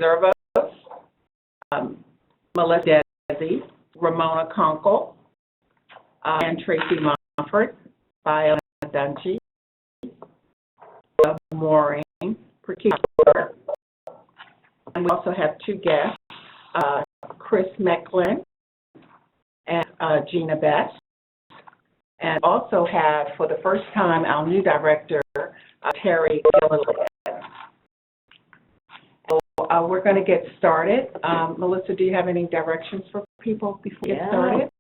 Zervos, Melissa Desi, Ramona Conkle, and Tracy Montfort, Viola Dungy, Maureen Perkins. And we also have two guests, Chris Mecklin and Gina Best. And also have, for the first time, our new director, Terry Gilliland. So we're going to get started. Melissa, do you have any directions for people before we get started?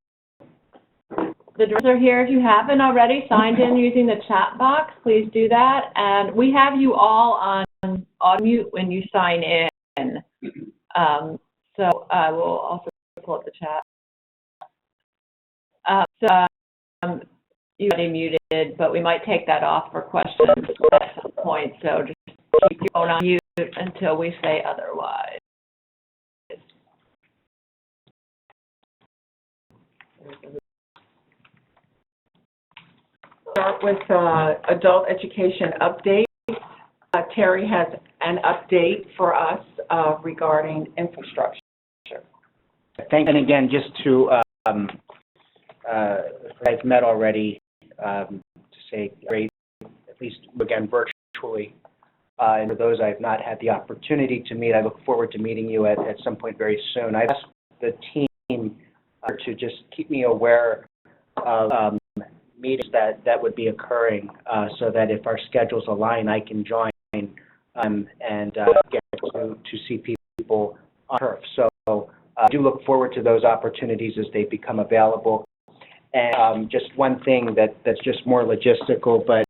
The directors are here. If you haven't already signed in using the chat box, please do that. And we have you all on mute when you sign in. So I will also pull up the chat. You're already muted, but we might take that off for questions at some point. So just keep your phone on mute until we say otherwise. Start with adult education update. Terry has an update for us regarding infrastructure. Thanks. And again, just to, I've met already, to say great, at least again virtually. And for those I've not had the opportunity to meet, I look forward to meeting you at some point very soon. I've asked the team to just keep me aware of meetings that would be occurring so that if our schedules align, I can join and get to see people on turf. So I do look forward to those opportunities as they become available. And just one thing that's just more logistical, but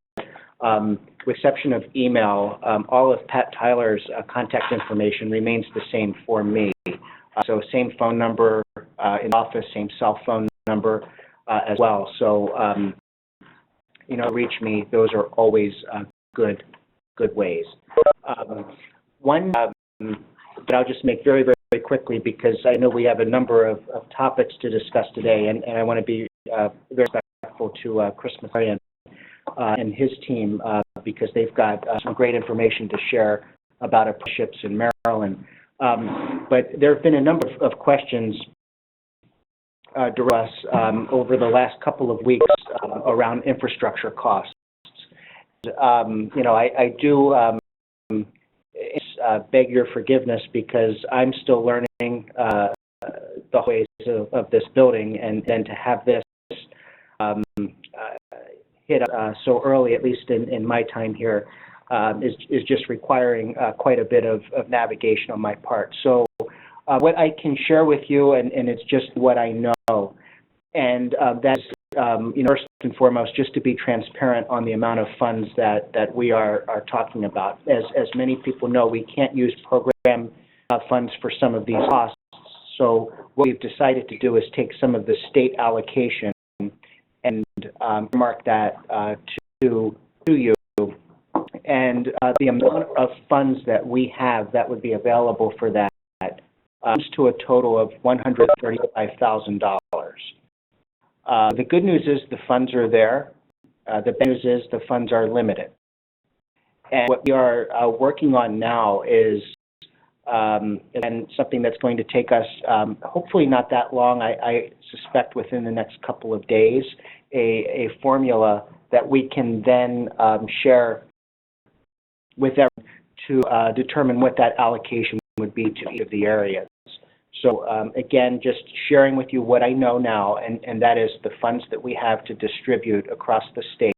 with exception of email, all of Pat Tyler's contact information remains the same for me. So same phone number in the office, same cell phone number as well. So, reach me, those are always good ways. One that I'll just make very, very quickly, because I know we have a number of topics to discuss today, and I want to be very respectful to Chris McClarian and his team because they've got some great information to share about apprenticeships in Maryland. But there have been a number of questions to us over the last couple of weeks around infrastructure costs. I do beg your forgiveness because I'm still learning the ways of this building, and then to have this hit so early, at least in my time here, is just requiring quite a bit of navigation on my part. So what I can share with you, and it's just what I know, and that's first and foremost, just to be transparent on the amount of funds that we are talking about. As many people know, we can't use program funds for some of these costs. So what we've decided to do is take some of the state allocation and mark that to you. And the amount of funds that we have that would be available for that comes to a total of $135,000. The good news is the funds are there. The bad news is the funds are limited. And what we are working on now is and something that's going to take us hopefully not that long, I suspect within the next couple of days, a formula that we can then share with everyone to determine what that allocation would be to each of the areas. So again, just sharing with you what I know now, and that is the funds that we have to distribute across the state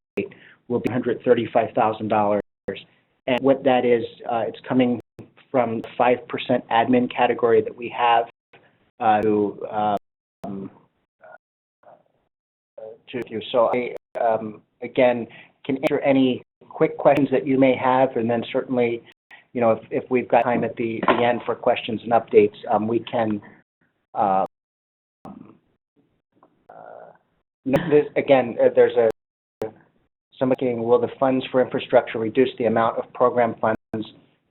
will be $135,000. And what that is, it's coming from the 5% admin category that we have to you. So I, again, can answer any quick questions that you may have, and then certainly, if we've got time at the end for questions and updates, we can. Again, there's somebody saying, will the funds for infrastructure reduce the amount of program funds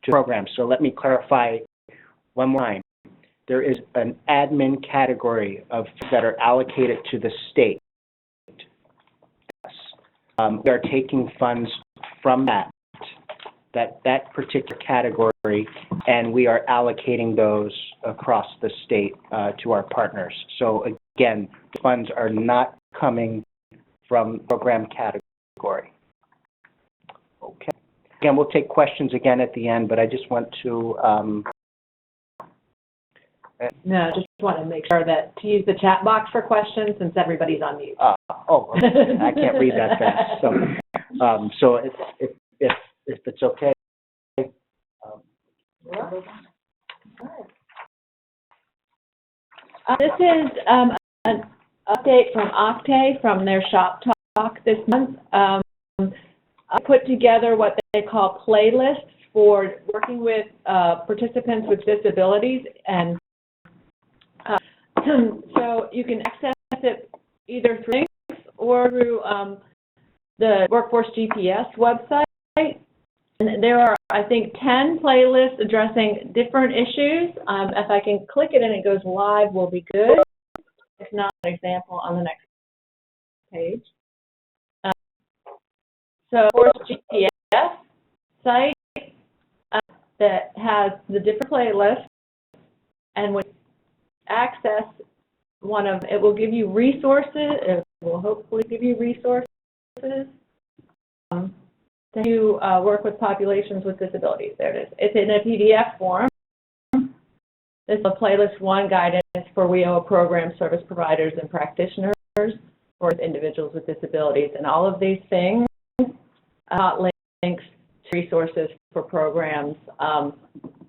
to programs? So let me clarify one more time. There is an admin category of that are allocated to the state. We are taking funds from that that particular category, and we are allocating those across the state to our partners. So again, the funds are not coming from program category. Okay. Again, we'll take questions again at the end, but I just want to No, just want to make sure that to use the chat box for questions since everybody's on mute. okay. I can't read that fast. So if it's okay. This is an update from Octave from their shop talk this month. I put together what they call playlists for working with participants with disabilities, and so you can access it either through links or through the Workforce GPS website. And there are, I think, 10 playlists addressing different issues. If I can click it and it goes live, will be good. If not, an example on the next page. So, Workforce GPS site that has the different playlists, and when you access one of, it will give you resources. It will hopefully give you resources to work with populations with disabilities. There it is. It's in a PDF form. This is a playlist 1 guidance for WIOA program service providers and practitioners for individuals with disabilities. And all of these things, links to resources for programs and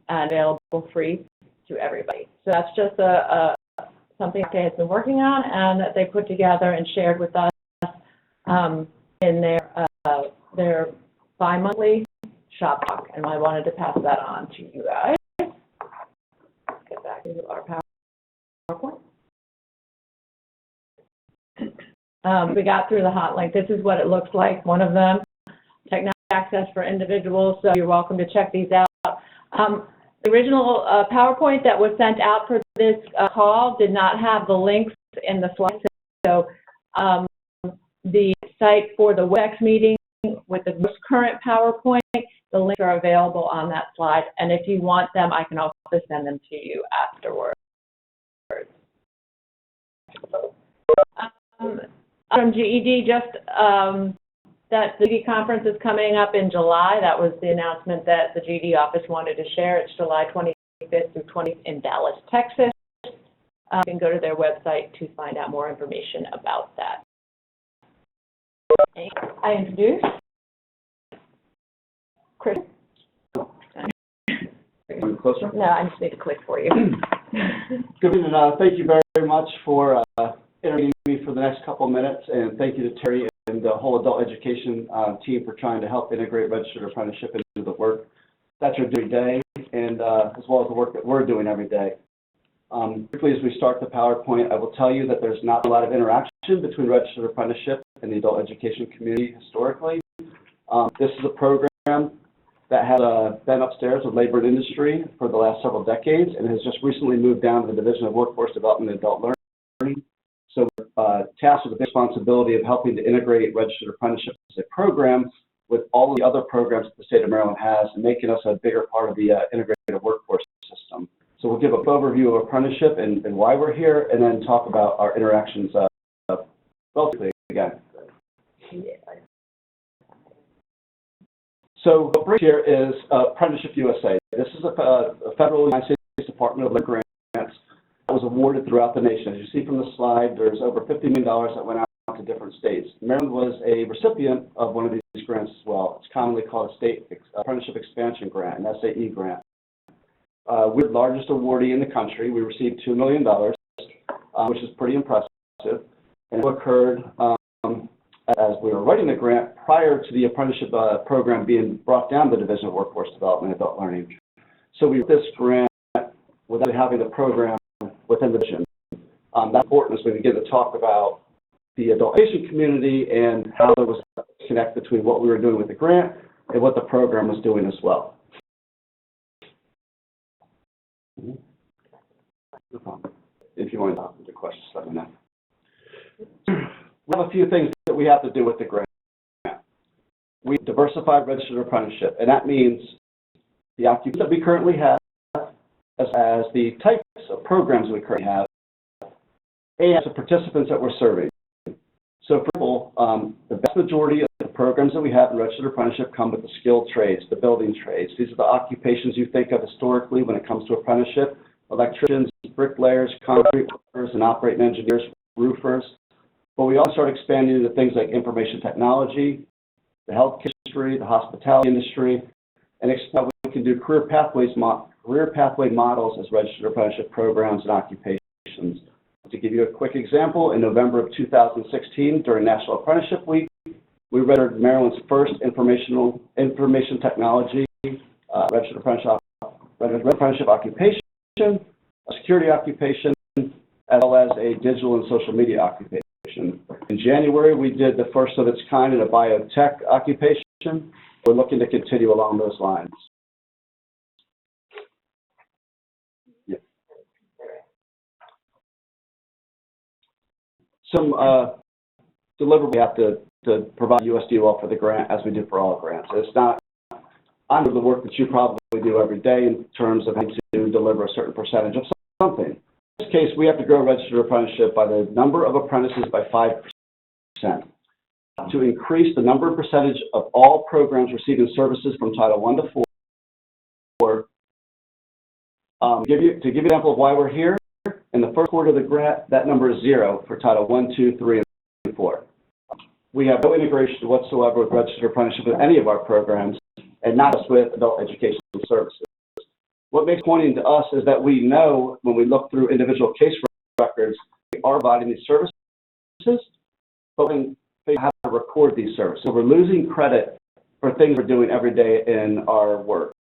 available free to everybody. So that's just something they has been working on and that they put together and shared with us in their bi-monthly shop talk, and I wanted to pass that on to you guys. Get back to our PowerPoint. We got through the hot link. This is what it looks like, one of them, technology access for individuals, so you're welcome to check these out. The original PowerPoint that was sent out for this call did not have the links in the slides, so the site for the WebEx meeting with the most current PowerPoint, the links are available on that slide, and if you want them, I can also send them to you afterwards. From GED, just that the GED conference is coming up in July. That was the announcement that the GED office wanted to share. It's July 25th through 20th in Dallas, Texas. You can go to their website to find out more information about that. I introduce Chris. Closer? No, I just need to click for you. Good evening. Thank you very much for interviewing me for the next couple of minutes, and thank you to Terry and the whole adult education team for trying to help integrate registered apprenticeship into the work that you're doing every day, and as well as the work that we're doing every day. Quickly, as we start the PowerPoint, I will tell you that there's not a lot of interaction between registered apprenticeship and the adult education community historically. This is a program that has been upstairs with labor and industry for the last several decades and has just recently moved down to the Division of Workforce Development and Adult Learning. So tasked with the responsibility of helping to integrate registered apprenticeship as a program with all of the other programs that the state of Maryland has and making us a bigger part of the integrated workforce system. So we'll give an overview of apprenticeship and why we're here, and then talk about our interactions relatively again. So what brings here is Apprenticeship USA. This is a federal United States Department of Labor grants that was awarded throughout the nation. As you see from the slide, there's over $50 million that went out to different states. Maryland was a recipient of one of these grants as well. It's commonly called a State Apprenticeship Expansion Grant, an SAE grant. We're the largest awardee in the country. We received $2 million, which is pretty impressive. And it occurred as we were writing the grant prior to the apprenticeship program being brought down to the Division of Workforce Development and Adult Learning. So we wrote this grant without having the program within the division. That's important as we begin to talk about the adult education community and how there was a connect between what we were doing with the grant and what the program was doing as well. If you want to ask the questions, let me know. We have a few things that we have to do with the grant. we diversified registered apprenticeship, and that means the occupations that we currently have, as the types of programs we currently have, and the participants that we're serving. So, for example, the vast majority of the programs that we have in registered apprenticeship come with the skilled trades, the building trades. These are the occupations you think of historically when it comes to apprenticeship: electricians, bricklayers, concrete workers, and operating engineers, roofers. But we also start expanding into things like information technology, the health industry, the hospitality industry, and explore we can do career pathway models as registered apprenticeship programs and occupations. To give you a quick example, in November of 2016, during National Apprenticeship Week, we registered Maryland's first information technology registered apprenticeship occupation, a security occupation, as well as a digital and social media occupation. In January, we did the first of its kind in a biotech occupation. We're looking to continue along those lines. Some deliverable we have to provide USDOL for the grant, as we do for all grants. It's not under the work that you probably do every day in terms of having to deliver a certain percentage of something. In this case, we have to grow registered apprenticeship by the number of apprentices by 5%. To increase the number and percentage of all programs receiving services from Title I to IV, to give you an example of why we're here, in the first quarter of the grant, that number is 0 for Title I, II, III, and IV. We have no integration whatsoever with registered apprenticeship with any of our programs, and not just with adult education services. What makes it pointing to us is that we know when we look through individual case records, we are providing these services, but we have to record these services. So we're losing credit for things we're doing every day in our work.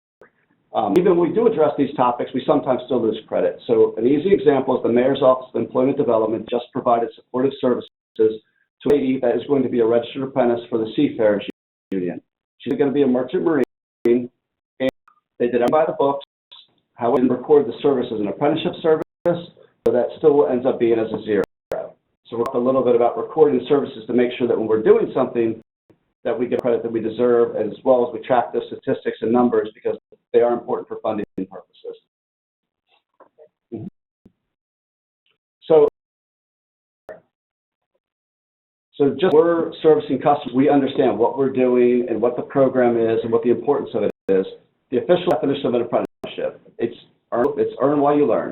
Even when we do address these topics, we sometimes still lose credit. So an easy example is the Mayor's Office of Employment Development just provided supportive services to a lady that is going to be a registered apprentice for the Seafarers Union. She's going to be a merchant marine, and they did it by the books. How we can record the service as an apprenticeship service, so that still ends up being as a 0. So we're talking a little bit about recording services to make sure that when we're doing something, that we get credit that we deserve, as well as we track the statistics and numbers because they are important for funding purposes. So just we're servicing customers, we understand what we're doing and what the program is and what the importance of it is. The official definition of an apprenticeship, it's earn while you learn.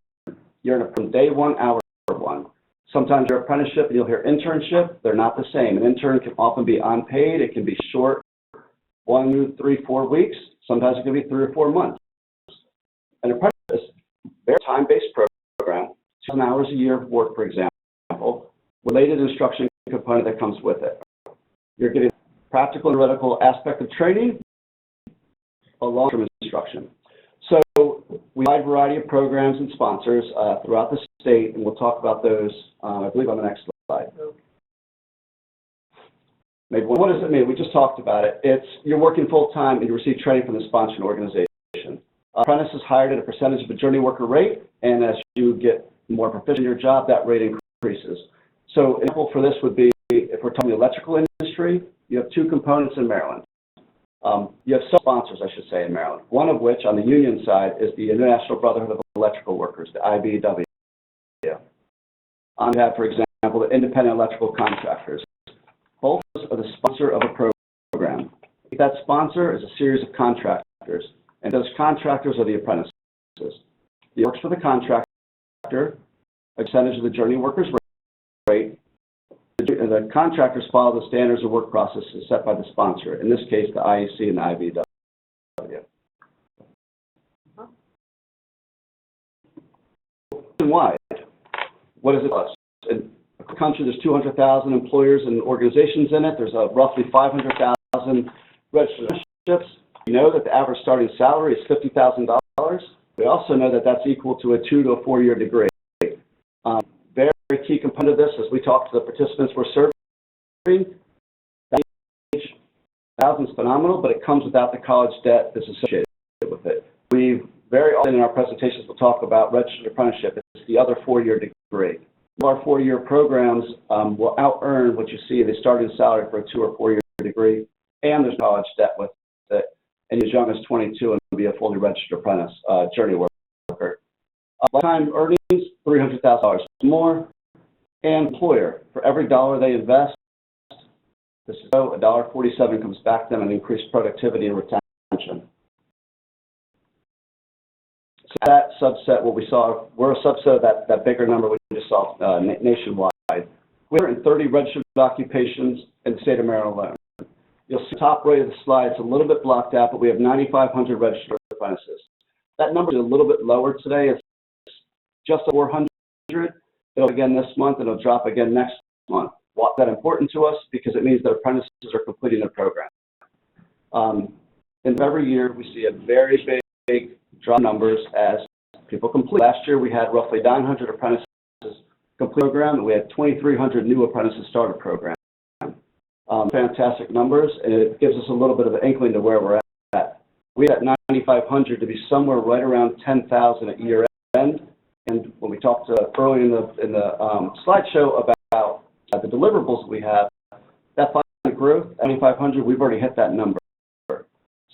You earn it from day one, hour one. Sometimes your apprenticeship, and you'll hear internship, they're not the same. An intern can often be unpaid, it can be short, 1, 3, 4 weeks. Sometimes it can be 3 or 4 months. An apprentice is a very time-based program, 2 hours a year of work, for example, related instruction component that comes with it. You're getting practical and theoretical aspect of training, a long-term instruction. So we have a variety of programs and sponsors throughout the state, and we'll talk about those, I believe, on the next slide. Maybe what does it mean? We just talked about it. It's you're working full-time and you receive training from the sponsoring organization. Apprentice is hired at a percentage of the journey worker rate, and as you get more proficient in your job, that rate increases. So an example for this would be, if we're talking the electrical industry, you have 2 components in Maryland. You have some sponsors, I should say, in Maryland, one of which, on the union side, is the International Brotherhood of Electrical Workers, the IBEW. You have, for example, the Independent Electrical Contractors. Both are the sponsor of a program. That sponsor is a series of contractors, and those contractors are the apprentices. It works for the contractor, a percentage of the journey workers' rate, and the contractors follow the standards of work processes set by the sponsor, in this case, the IEC and the IBEW. Nationwide, what does it cost? In the country, there's 200,000 employers and organizations in it. There's roughly 500,000 registered apprenticeships. We know that the average starting salary is $50,000. We also know that that's equal to a 2 to a 4-year degree. Very key component of this, as we talk to the participants we're serving, that age, thousands phenomenal, but it comes without the college debt that's associated with it. We very often in our presentations will talk about registered apprenticeship. It's the other 4-year degree. Our 4-year programs will out-earn what you see the starting salary for a 2 or 4-year degree. and there's college debt with it, and you're as young as 22 and be a fully registered apprentice, journey worker. Lifetime earnings, $300,000 more, and employer, for every dollar they invest, this is $1.47 comes back to them in increased productivity and retention. So that subset, what we saw, we're a subset of that bigger number we just saw nationwide. We're in 30 registered occupations in the state of Maryland alone. You'll see the top right of the slide, it's a little bit blocked out, but we have 9,500 registered apprentices. That number is a little bit lower today. It's just 400. It'll again this month, and it'll drop again next month. Why is that important to us? Because it means that apprentices are completing their program. And every year we see a very big drop in numbers as people complete. Last year we had roughly 900 apprentices complete the program, and we had 2,300 new apprentices start a program. Fantastic numbers, and it gives us a little bit of an inkling to where we're at. We had 9,500 to be somewhere right around 10,000 at year end. And when we talked early in the slideshow about the deliverables we have, that 5% growth, 9,500, we've already hit that number.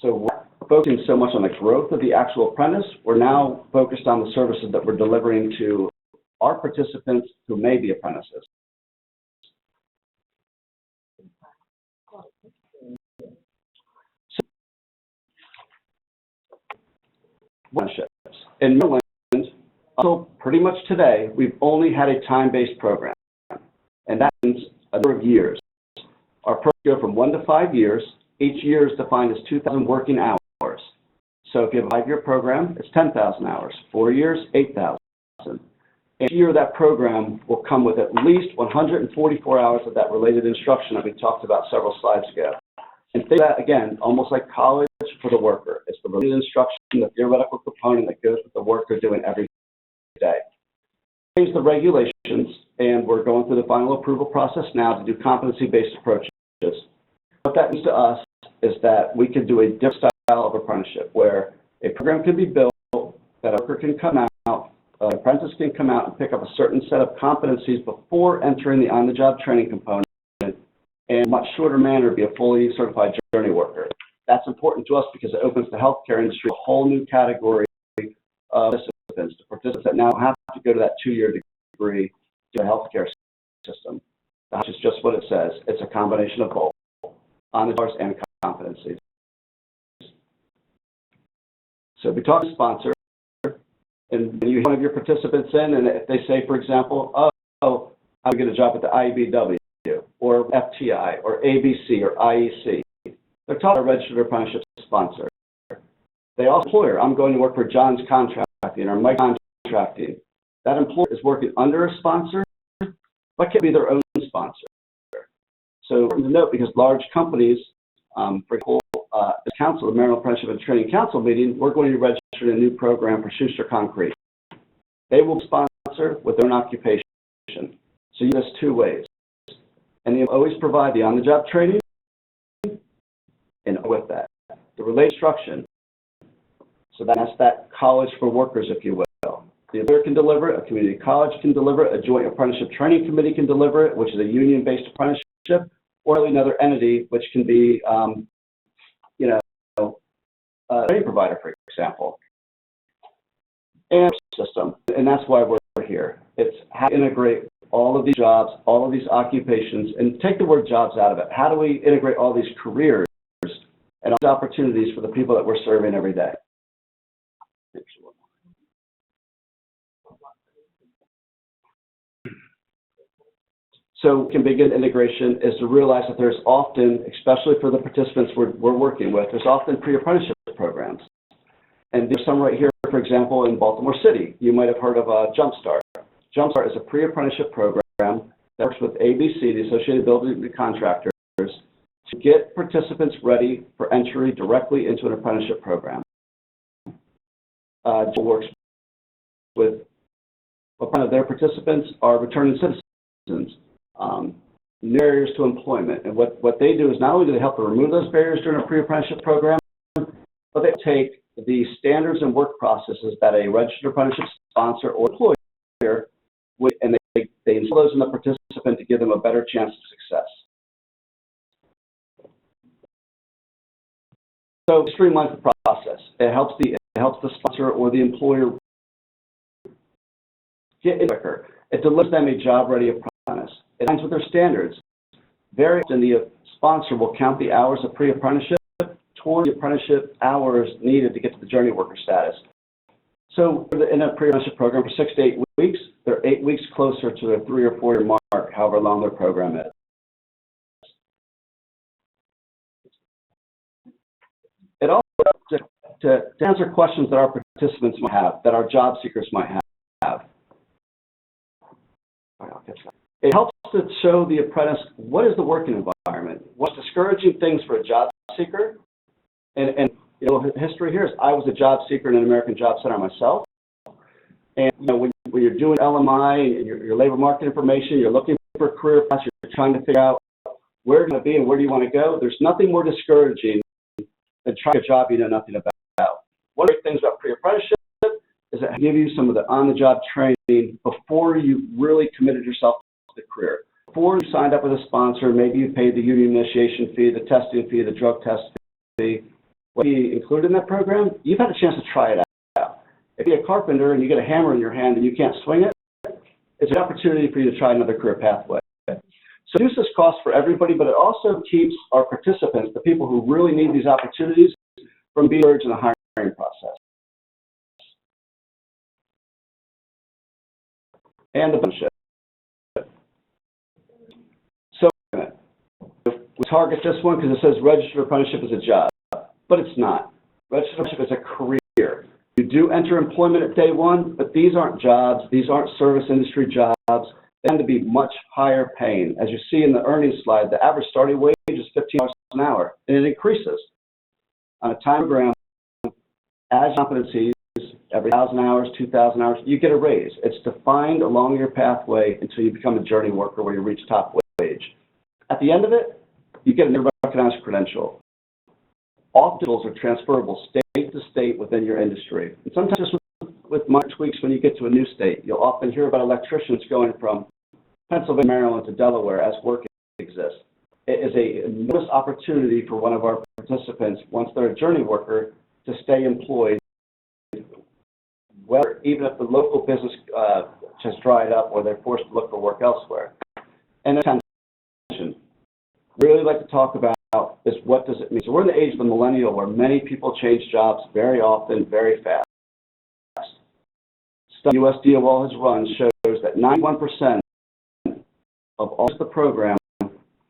So we're focusing so much on the growth of the actual apprentice, we're now focused on the services that we're delivering to our participants who may be apprentices. In Maryland, until pretty much today, we've only had a time-based program, and that means a number of years. Our programs go from 1 to 5 years. Each year is defined as 2,000 working hours. So if you have a 5-year program, it's 10,000 hours. 4 years, 8,000. Each year that program will come with at least 144 hours of that related instruction that we talked about several slides ago. And think of that, again, almost like college for the worker. It's the related instruction, the theoretical component that goes with the work they're doing every day. Change the regulations, and we're going through the final approval process now to do competency-based approaches. What that means to us is that we can do a different style of apprenticeship, where a program can be built, that a worker can come out, an apprentice can come out and pick up a certain set of competencies before entering the on-the-job training component, and in a much shorter manner be a fully certified journey worker. That's important to us because it opens the healthcare industry a whole new category of participants, to participants that now have to go to that 2-year degree to the healthcare system. That's just what it says. It's a combination of both, on-the-jobs and competencies. So we talk to sponsor, and you have one of your participants in, and if they say, for example, oh, I'm going to get a job at the IBW, or FTI, or ABC, or IEC, they're talking about a registered apprenticeship sponsor. They also employer, I'm going to work for John's Contracting or Mike Contracting. That employer is working under a sponsor, but can be their own sponsor. So important to note, because large companies, for example, the Council, the Maryland Apprenticeship and Training Council meeting, we're going to register a new program for Schuster Concrete. They will sponsor with their own occupation. So you do this 2 ways. And they always provide the on-the-job training, and with that, the related instruction. So that's that college for workers, if you will. The employer can deliver it, a community college can deliver it, a joint apprenticeship training committee can deliver it, which is a union-based apprenticeship, or another entity, which can be, a training provider, for example. And system, and that's why we're here. It's how to integrate all of these jobs, all of these occupations, and take the word jobs out of it. How do we integrate all these careers and all these opportunities for the people that we're serving every day? So we can begin integration is to realize that there's often, especially for the participants we're working with, there's often pre-apprenticeship programs. And there's some right here, for example, in Baltimore City. You might have heard of Jumpstart. Jumpstart is a pre-apprenticeship program that works with ABC, the Associated Building Contractors, to get participants ready for entry directly into an apprenticeship program. It works with one of their participants are returning citizens. Barriers to employment. And what they do is not only do they help to remove those barriers during a pre-apprenticeship program, but they take the standards and work processes that a registered apprenticeship sponsor or employer would, and they install those in the participant to give them a better chance of success. So it streamlines the process. It helps the sponsor or the employer get in quicker. It delivers them a job-ready apprentice. It aligns with their standards. Very often, the sponsor will count the hours of pre-apprenticeship toward the apprenticeship hours needed to get to the journey worker status. So in a pre-apprenticeship program for 6 to 8 weeks, they're 8 weeks closer to their 3 or 4 year mark, however long their program is. It also to answer questions that our participants might have, that our job seekers might have. It helps to show the apprentice what is the working environment, what's discouraging things for a job seeker. And you know, history here is I was a job seeker in an American Job Center myself. And you know, when you're doing LMI and your labor market information, you're looking for a career path, you're trying to figure out where you're going to be and where do you want to go, there's nothing more discouraging than trying a job you know nothing about. One of the things about pre-apprenticeship is that it gives you some of the on-the-job training before you really committed yourself to the career. Before you signed up with a sponsor, maybe you paid the union initiation fee, the testing fee, the drug test fee. What you included in that program, you've had a chance to try it out. If you're a carpenter and you get a hammer in your hand and you can't swing it, it's an opportunity for you to try another career pathway. So reduces costs for everybody, but it also keeps our participants, the people who really need these opportunities, from being urged in the hiring process. And the benefit. So we target this one because it says registered apprenticeship is a job, but it's not. Registered apprenticeship is a career. You do enter employment at day one, but these aren't jobs. These aren't service industry jobs. They tend to be much higher paying. As you see in the earnings slide, the average starting wage is $15 an hour, and it increases. On a time program, as competencies, every 1,000 hours, 2,000 hours, you get a raise. It's defined along your pathway until you become a journey worker where you reach top wage. At the end of it, you get a recognized credential. Often those are transferable state to state within your industry. And sometimes just with minor tweaks when you get to a new state. You'll often hear about electricians going from Pennsylvania, Maryland to Delaware as work exists. It is an enormous opportunity for one of our participants, once they're a journey worker, to stay employed, whether, even if the local business has dried up or they're forced to look for work elsewhere. And then, really like to talk about is what does it mean. So we're in the age of the millennial where many people change jobs very often, very fast. Study US DOL has run shows that 91% of all the program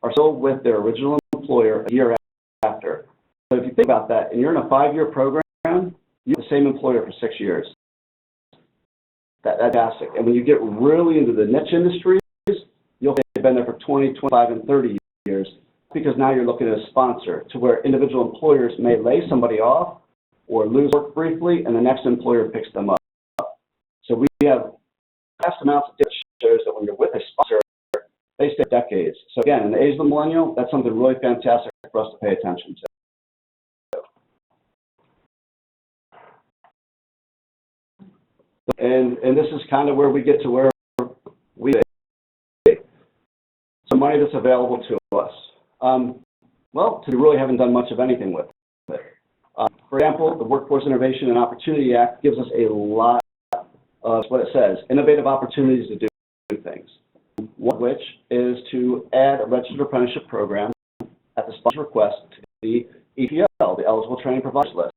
are still with their original employer a year after. So if you think about that, and you're in a 5-year program, you have the same employer for 6 years. That's fantastic. And when you get really into the niche industries, you'll have been there for 20, 25, and 30 years, because now you're looking at a sponsor to where individual employers may lay somebody off or lose work briefly, and the next employer picks them up. So we have vast amounts of data shows that when you're with a sponsor, they stay decades. So again, in the age of the millennial, that's something really fantastic for us to pay attention to. And this is kind of where we get to where we so money that's available to us. Well, we really haven't done much of anything with it. For example, the Workforce Innovation and Opportunity Act gives us a lot of what it says, innovative opportunities to do things. One of which is to add a registered apprenticeship program at the sponsor's request to the EPL, the Eligible Training Providers List.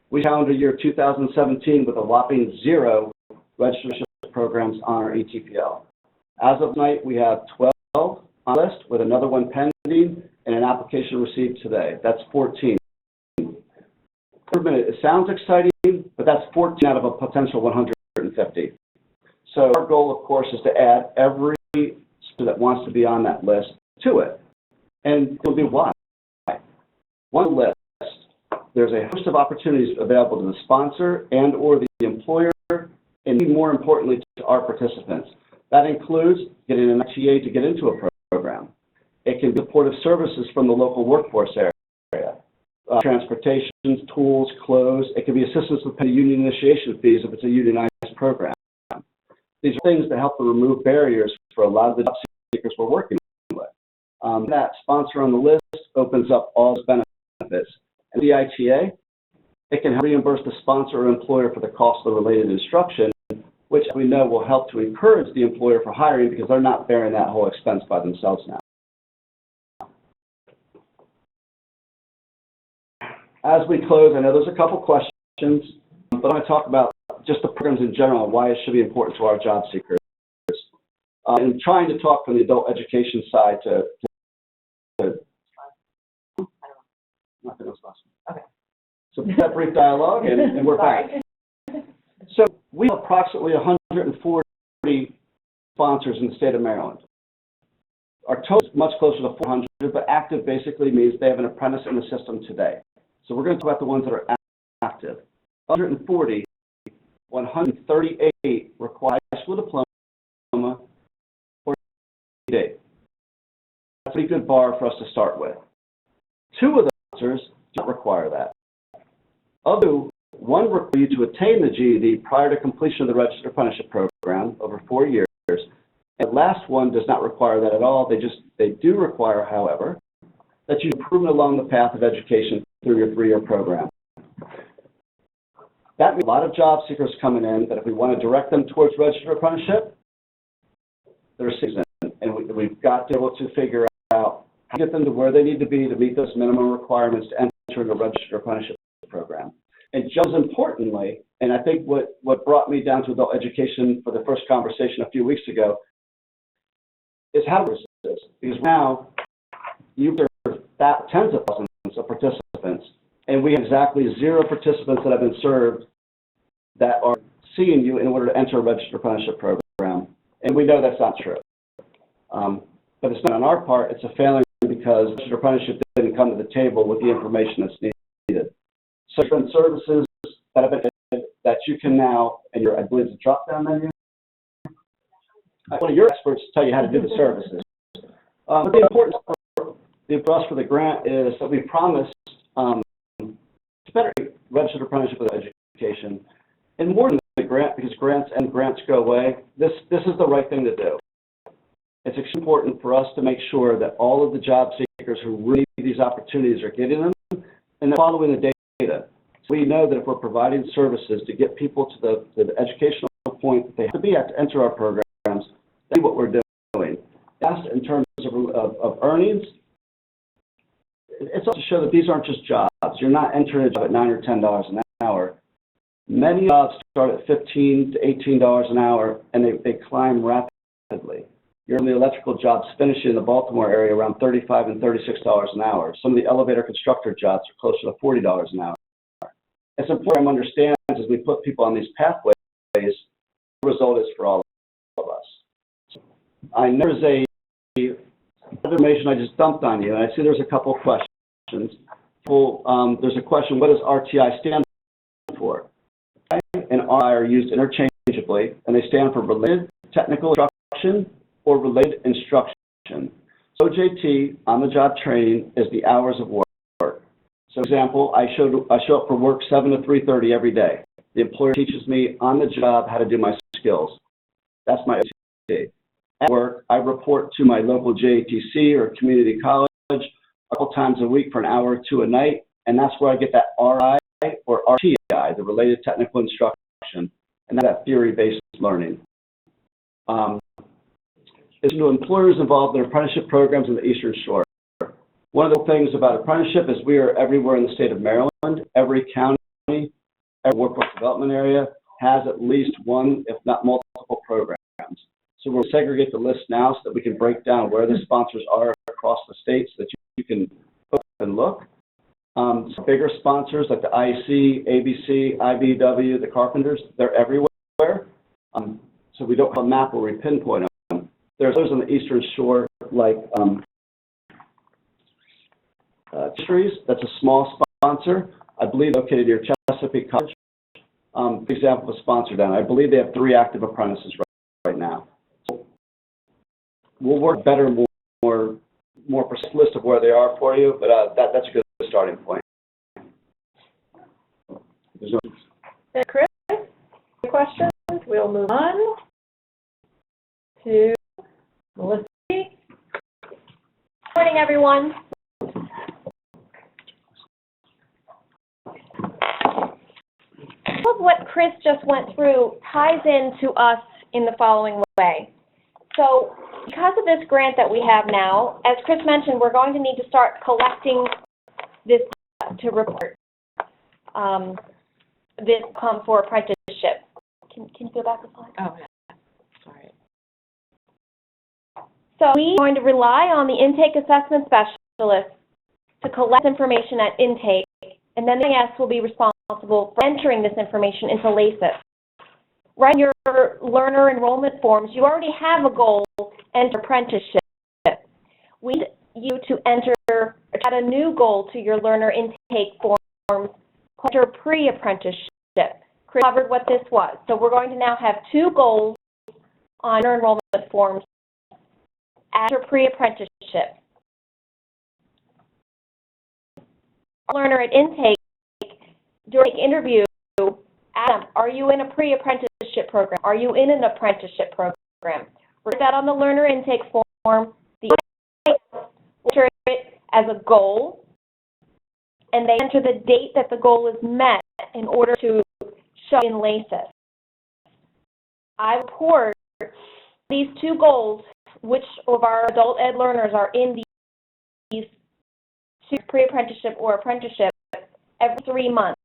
We calendar year 2017 with a whopping 0 registered programs on our ETPL. As of tonight, we have 12 on the list, with another one pending and an application received today. That's 14. It sounds exciting, but that's 14 out of a potential 150. So our goal, of course, is to add every student that wants to be on that list to it. And it'll be why. One list, there's a host of opportunities available to the sponsor and or the employer, and more importantly, to our participants. That includes getting an ITA to get into a program. It can be supportive services from the local workforce area, transportation, tools, clothes. It can be assistance with paying union initiation fees if it's a unionized program. These are things that help to remove barriers for a lot of the job seekers we're working with. That sponsor on the list opens up all those benefits. and the ITA, it can reimburse the sponsor or employer for the cost of the related instruction, which we know will help to encourage the employer for hiring because they're not bearing that whole expense by themselves now. As we close, I know there's a couple questions, but I want to talk about just the programs in general and why it should be important to our job seekers. And trying to talk from the adult education side to Okay. So that brief dialogue, and we're back. So we have approximately 140 sponsors in the state of Maryland. Our total is much closer to 400, but active basically means they have an apprentice in the system today. So we're going to talk about the ones that are active. 140, 138 require high school diploma or GED. That's a pretty good bar for us to start with. 2 of the sponsors do not require that. One requires you to attain the GED prior to completion of the Registered Apprenticeship Program over 4 years. And the last one does not require that at all. They do require, however, that you've proven along the path of education through your 3-year program. That means a lot of job seekers coming in that if we want to direct them towards registered apprenticeship, they're seasoned, and we've got to be able to figure out how to get them to where they need to be to meet those minimum requirements to enter the registered apprenticeship program. And just as importantly, and I think what brought me down to adult education for the first conversation a few weeks ago is how to resist. Because now you've tens of thousands of participants, and we have exactly 0 participants that have been served that are seeing you in order to enter a registered apprenticeship program. And we know that's not true. But it's not on our part, it's a failing because registered apprenticeship didn't come to the table with the information that's needed. So different services that have been added that you can now, and I believe it's a drop-down menu. One of your experts tell you how to do the services. But the importance for us for the grant is that we promised to better registered apprenticeship with education. And more than the grant, because grants go away, this is the right thing to do. It's extremely important for us to make sure that all of the job seekers who really need these opportunities are getting them and they're following the data. So we know that if we're providing services to get people to the educational point that they have to be at to enter our programs, that's what we're doing. Yes, in terms of earnings, it's also to show that these aren't just jobs. You're not entering a job at $9 or $10 an hour. Many jobs start at $15 to $18 an hour, and they climb rapidly. You're in the electrical jobs finishing in the Baltimore area around $35 and $36 an hour. Some of the elevator constructor jobs are closer to $40 an hour. It's important to understand as we put people on these pathways, the result is for all of us. I know there's information I just dumped on you, and I see there's a couple of questions. There's a question, what does RTI stand for? RTI and RI are used interchangeably, and they stand for Related Technical Instruction or Related Instruction. So OJT, on-the-job training, is the hours of work. So, for example, I show up for work 7 to 3:30 every day. The employer teaches me on the job how to do my skills. That's my OJT. At work, I report to my local JATC or community college a couple times a week for an hour or 2 a night, and that's where I get that RI or RTI, the Related Technical Instruction, and that theory-based learning. Is to employers involved in apprenticeship programs in the Eastern Shore. One of the things about apprenticeship is we are everywhere in the state of Maryland. Every county, every workforce development area has at least one, if not multiple programs. So we'll segregate the list now so that we can break down where the sponsors are across the state so that you can look and look. Some bigger sponsors like the IEC, ABC, IBW, the Carpenters, they're everywhere. So we don't have a map where we pinpoint them. There's those on the Eastern Shore like Trees, that's a small sponsor, I believe located near Chesapeake College. Example of a sponsor down. I believe they have 3 active apprentices right now. So we'll work better, more precise list of where they are for you, but that's a good starting point. Chris, any questions? We'll move on to Melissa. Good morning, everyone. All of what Chris just went through ties into us in the following way. So because of this grant that we have now, as Chris mentioned, we're going to need to start collecting this to report. This come for apprenticeship. Can you go back a slide? Oh, yeah. Sorry. So we are going to rely on the intake assessment specialist to collect information at intake, and then the MIS will be responsible for entering this information into LACIS. Right in your learner enrollment forms, you already have a goal, enter apprenticeship. We need you to add a new goal to your learner intake forms, enter pre-apprenticeship. Chris covered what this was. So we're going to now have two goals on learner enrollment forms after pre-apprenticeship. Learner at intake, during the interview, ask them, are you in a pre-apprenticeship program? Are you in an apprenticeship program? Write that on the learner intake form. The enter it as a goal, and they enter the date that the goal is met in order to show in LACIS. I report these two goals, which of our adult ed learners are in these two pre-apprenticeship or apprenticeship every 3 months.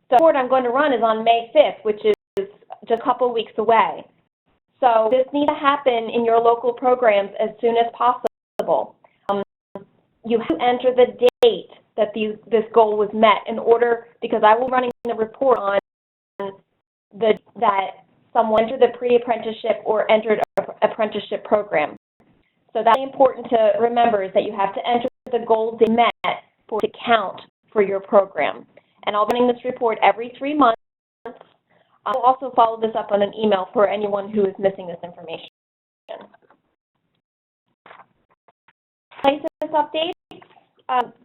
The report I'm going to run is on May 5th, which is just a couple weeks away. So this needs to happen in your local programs as soon as possible. You have to enter the date that this goal was met in order, because I will be running the report on that someone entered the pre-apprenticeship or entered an apprenticeship program. So that's important to remember, is that you have to enter the goals they met for it to count for your program. And I'll be running this report every 3 months. I'll also follow this up on an email for anyone who is missing this information. LACIS update.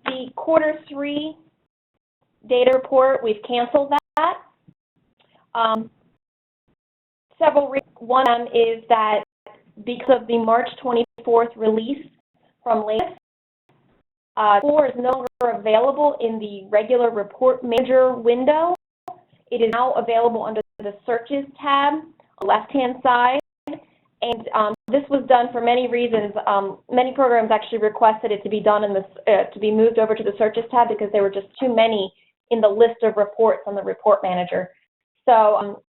The Q3 data report, we've canceled that. Several reasons. One of them is that because of the March 24th release from LACIS, 4 is no longer available in the regular report manager window. It is now available under the searches tab on the left-hand side. And this was done for many reasons. Many programs actually requested it to be done in this, to be moved over to the searches tab because there were just too many in the list of reports on the report manager. So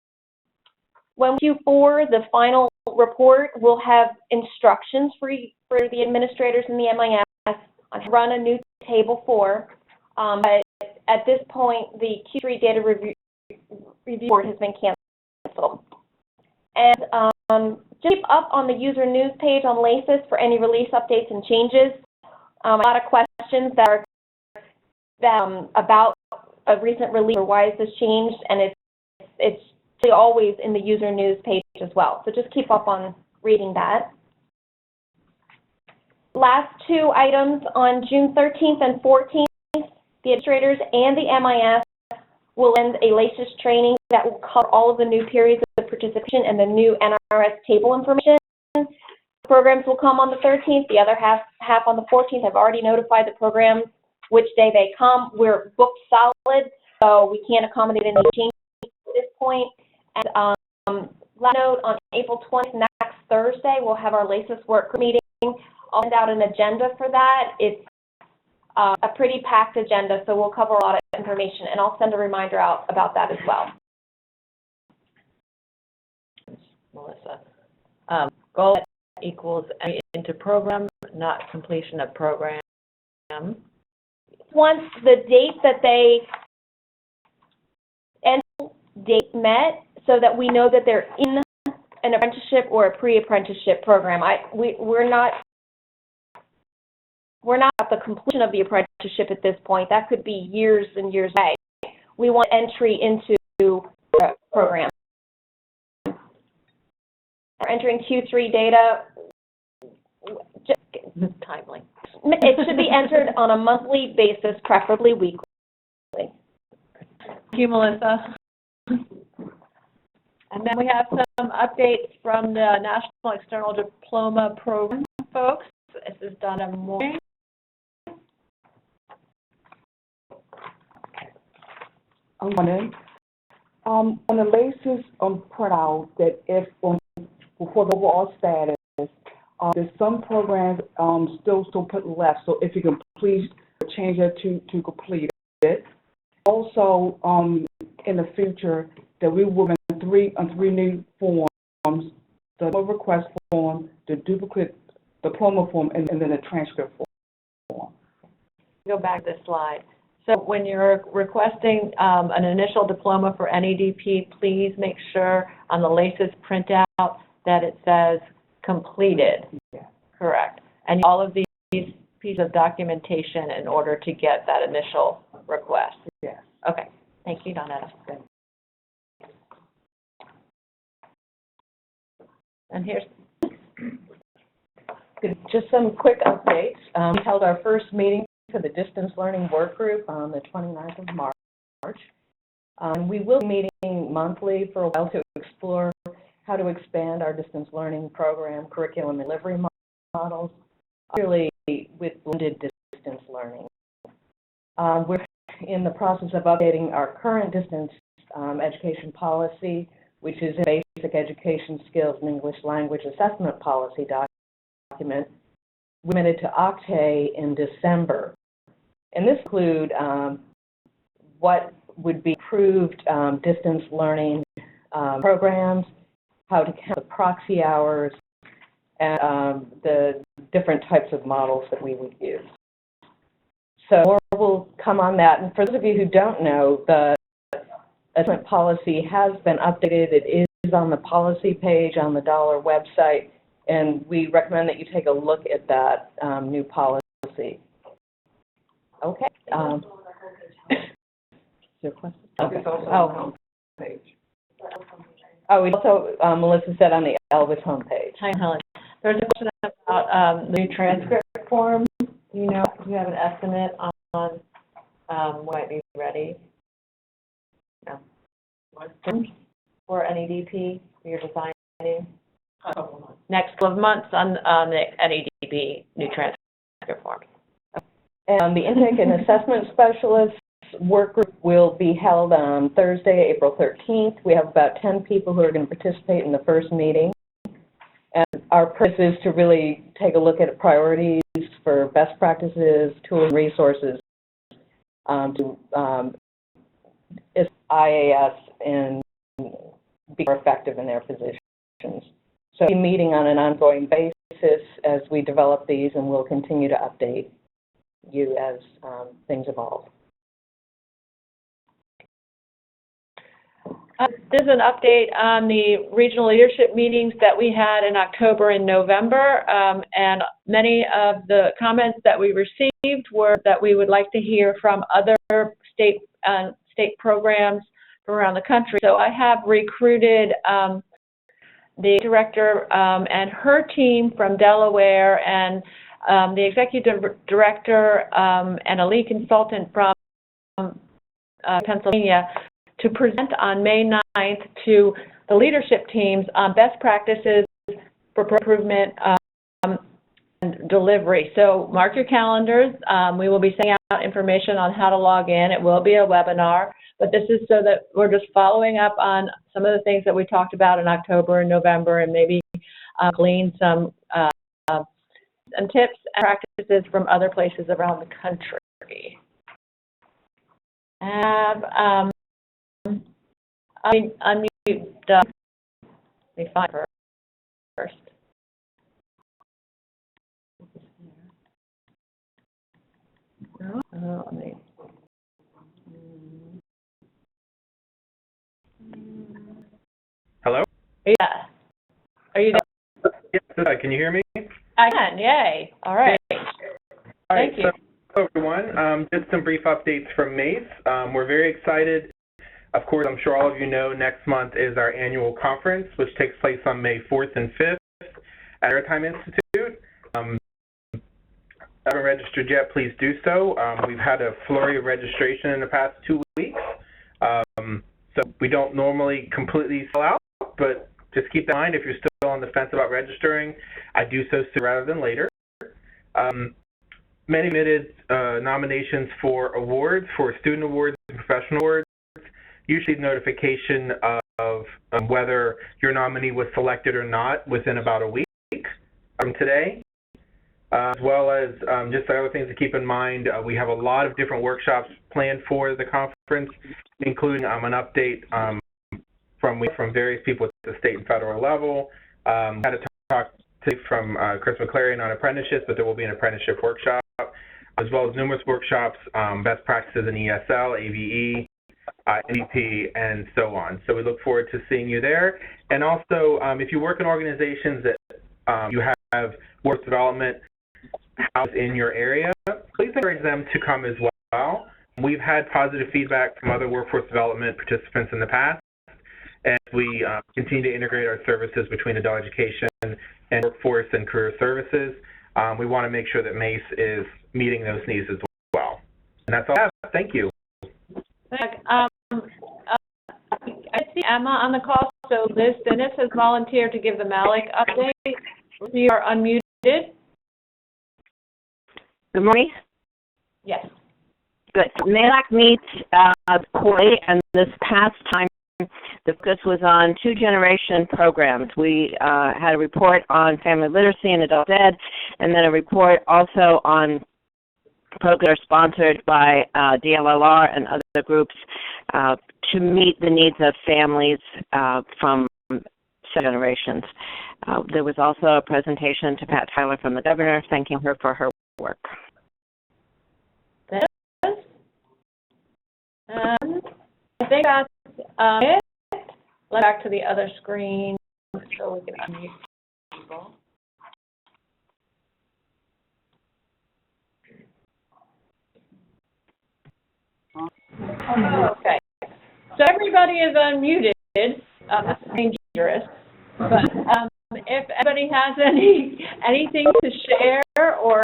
when Q4, the final report, will have instructions for the administrators in the MIS on how to run a new table 4. But at this point, the Q3 data review report has been canceled. And just keep up on the user news page on LACIS for any release updates and changes. A lot of questions that are about a recent release or why is this changed, and it's always in the user news page as well. So just keep up on reading that. Last 2 items, on June 13th and 14th, the administrators and the MIS will end a LACIS training that will cover all of the new periods of participation and the new NRS table information. Programs will come on the 13th, the other half on the 14th. I've already notified the programs which day they come. We're booked solid, so we can't accommodate any changes at this point. And last note, on April 20th, next Thursday, we'll have our LACIS work group meeting. I'll send out an agenda for that. It's a pretty packed agenda, so we'll cover a lot of information, and I'll send a reminder out about that as well. Melissa, goal equals into program, not completion of program. Once the date that they end date met, so that we know that they're in an apprenticeship or a pre-apprenticeship program. We're not at the completion of the apprenticeship at this point. That could be years and years away. We want entry into the program. We're entering Q3 data. Timely. It should be entered on a monthly basis, preferably weekly. Thank you, Melissa. And then we have some updates from the National External Diploma Program folks. This is Donna Moore. Morning. On the latest put out that if for the overall status, there's some programs still put left. So if you can please change it to complete it. Also, in the future, that we will have three new forms: the request form, the duplicate diploma form, and then the transcript form. Go back to this slide. So when you're requesting an initial diploma for NEDP, please make sure on the LACES printout that it says completed. Yeah. Correct. And all of these pieces of documentation in order to get that initial request. Yes. Okay. Thank you, Donetta. And here's Just some quick updates. We held our first meeting for the Distance Learning Work Group on the 29th of March. We will be meeting monthly for a while to explore how to expand our distance learning program, curriculum, and delivery models, really with blended distance learning. We're in the process of updating our current distance education policy, which is a basic education skills and English language assessment policy document. We submitted to OCTAE in December. And this includes what would be approved distance learning programs, how to count the proxy hours, and the different types of models that we would use. So more will come on that. And for those of you who don't know, the assessment policy has been updated. It is on the policy page on the Dollar website, and we recommend that you take a look at that new policy. Okay. Is there a question? Okay. Oh. Oh, we also, Melissa said on the Elvis homepage. Hi, Helen. There's a question about the new transcript form. Do you have an estimate on when it might be ready? No. For NEDP you're designing? Next 12 months on the NEDP new transcript form. And the intake and assessment specialists work group will be held on Thursday, April 13th. We have about 10 people who are going to participate in the first meeting. And our purpose is to really take a look at priorities for best practices, tools, and resources to IAS and be more effective in their positions. So we'll be meeting on an ongoing basis as we develop these, and we'll continue to update you as things evolve. There's an update on the regional leadership meetings that we had in October and November, and many of the comments that we received were that we would like to hear from other state programs from around the country. So I have recruited the director and her team from Delaware, and the executive director and a lead consultant from Pennsylvania to present on May 9th to the leadership teams on best practices for improvement and delivery. So mark your calendars. We will be sending out information on how to log in. It will be a webinar, but this is so that we're just following up on some of the things that we talked about in October and November, and maybe glean some and tips and practices from other places around the country. Unmute, let me find her first. Let me. Hello? Yeah. Are you there? Yes, can you hear me? I can, yay. All right. All right, Thank you. so everyone, just some brief updates from MACE. We're very excited. Of course, I'm sure all of you know next month is our annual conference, which takes place on May 4th and 5th at Maritime Institute. If you haven't registered yet, please do so. We've had a flurry of registration in the past 2 weeks, so we don't normally completely sell out, but just keep that in mind if you're still on the fence about registering. I do so sooner rather than later. Many submitted nominations for awards, for student awards and professional awards. you should notification of whether your nominee was selected or not within about a week from today. As well as just the other things to keep in mind, we have a lot of different workshops planned for the conference, including an update from various people at the state and federal level. Had a talk today from Chris McClary on apprenticeships, but there will be an apprenticeship workshop, as well as numerous workshops, best practices in ESL, AVE, NDP, and so on. So we look forward to seeing you there. And also, if you work in organizations that you have work development house in your area, please encourage them to come as well. We've had positive feedback from other workforce development participants in the past, and we continue to integrate our services between adult education and workforce and career services. We want to make sure that MACE is meeting those needs as well. And that's all I have. Thank you. I see Emma on the call, so Liz Dennis has volunteered to give the Malik update. You are unmuted. Good morning. Yes. Good. MALAC meets quarterly, and this past time the focus was on two-generation programs. We had a report on family literacy and adult ed, and then a report also on programs sponsored by DLLR and other groups to meet the needs of families from generations. There was also a presentation to Pat Tyler from the governor, thanking her for her work. I think that's it. Let's back to the other screen so we can unmute people. Okay. So everybody is unmuted. That's dangerous. But if anybody has anything to share or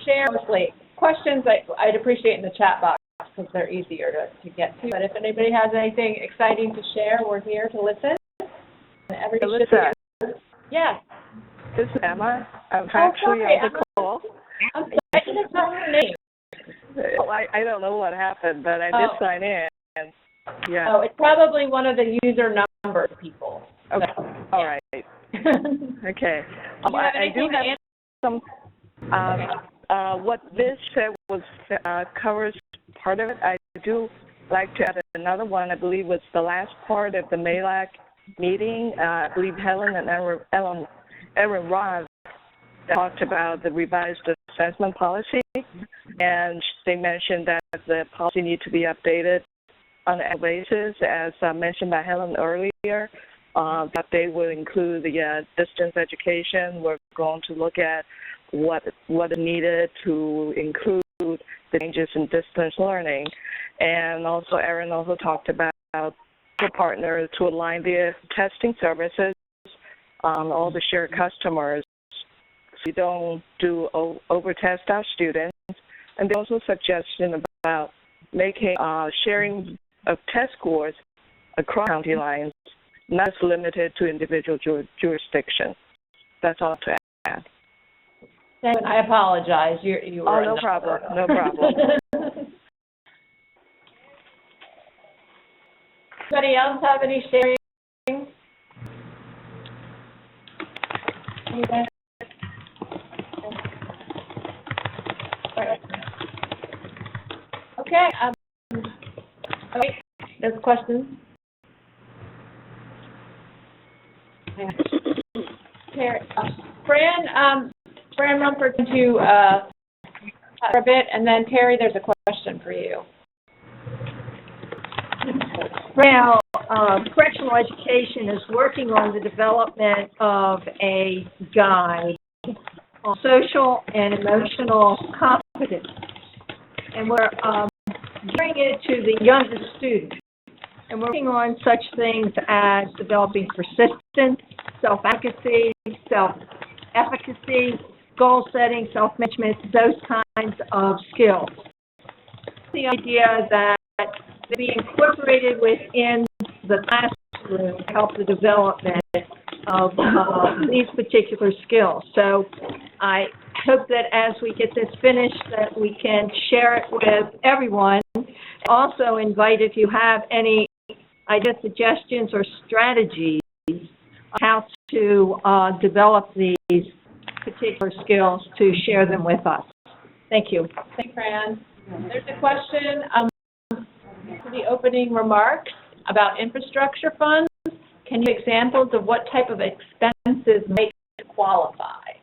share mostly questions, I'd appreciate in the chat box because they're easier to get to. But if anybody has anything exciting to share, we're here to listen. And everybody should. Yes. This is Emma. I'm actually on the call. I'm sorry, I didn't know her name. Well, I don't know what happened, but I did sign in. Yeah. Oh, it's probably one of the user number people. Okay. So, all right. Okay. I do have some. What Liz said was covers part of it. I do like to add another one. I believe was the last part of the MALAC meeting. I believe Helen and Erin Roth talked about the revised assessment policy, and they mentioned that the policy needs to be updated on an annual basis, as mentioned by Helen earlier. That they will include the distance education. We're going to look at what is needed to include the changes in distance learning, and also Erin also talked about the partner to align their testing services on all the shared customers. We don't do over-test our students. And there's also a suggestion about making sharing of test scores across county lines, not limited to individual jurisdictions. That's all to add. I apologize. You were no problem. No problem. Anybody else have any sharing? Anybody? Okay. Okay. There's a question. Fran Rumford to for a bit, and then Terry, there's a question for you. Well, correctional education is working on the development of a guide on social and emotional competence, and we're bringing it to the younger students. And we're working on such things as developing persistence, self-advocacy, self-efficacy, goal setting, self-management, those kinds of skills. The idea that they be incorporated within the classroom to help the development of these particular skills. So I hope that as we get this finished, that we can share it with everyone also invite if you have any ideas, suggestions, or strategies on how to develop these particular skills to share them with us. Thank you. Thanks, Fran. There's a question, for the opening remarks about infrastructure funds. Can you give examples of what type of expenses might qualify?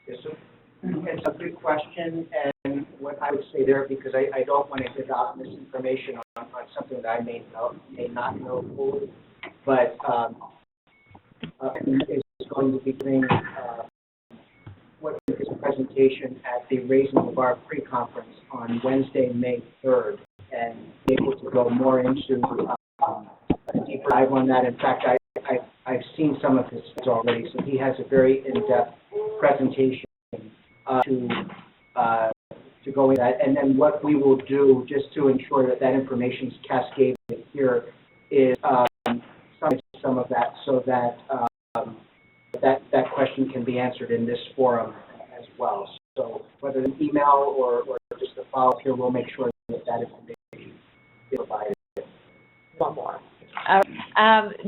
Yes, sir. It's a good question, and what I would say there, because I don't want to give out misinformation on something that I may not know fully, but is going to be giving what is a presentation at the Raising the Bar pre-conference on Wednesday, May 3rd, and be able to go more into a deeper dive on that. In fact, I've seen some of his slides already, so he has a very in-depth presentation to go into that. And then what we will do, just to ensure that that information is cascaded here, is some of that so that that question can be answered in this forum as well. So whether an email or just a follow-up here, we'll make sure that that information is provided. One more.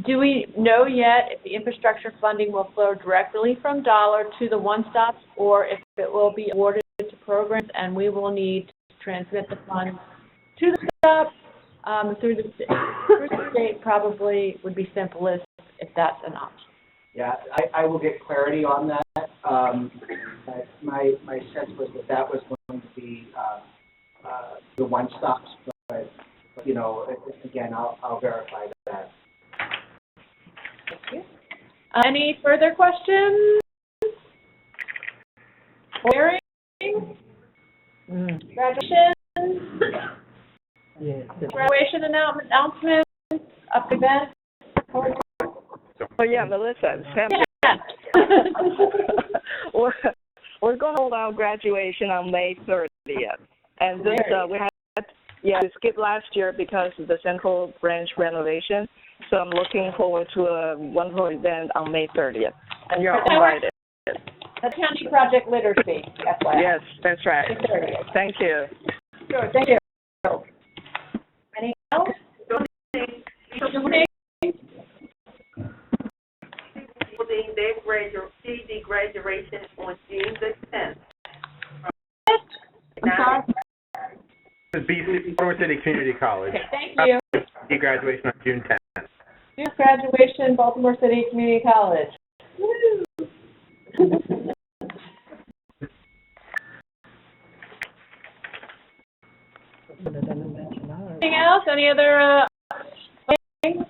Do we know yet if the infrastructure funding will flow directly from Dollar to the one-stops, or if it will be awarded to programs and we will need to transmit the funds to the stop through the state? Probably would be simplest if that's an option. Yeah, I will get clarity on that. But my sense was that was going to be the one-stops, but you know, again, I'll verify that. Thank you. Any further questions? Hearing? Graduation? Graduation announcements? Up events? Oh, yeah, Melissa, Sam. Yeah. We're going to hold our graduation on May 30th. And this, we skipped last year because of the Central Branch renovation. So I'm looking forward to a wonderful event on May 30th. And you're invited. The County Project Literacy, FYI. Yes, that's right. May 30th. Thank you. Sure, thank you. Anything else? Their graduation on June the 10th. I'm sorry? BC, Baltimore City Community College. Okay, thank you. BC graduation on June 10th. June graduation, Baltimore City Community College. Woo! Anything else? Any other things?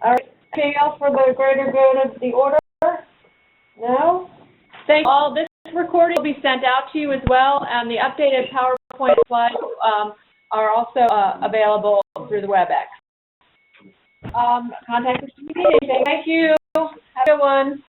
All right. Anything else for the greater good of the order? No? Thank you all. This recording will be sent out to you as well, and the updated PowerPoint slides are also available through the WebEx. Contact us if you need anything. Thank you. Have a good one.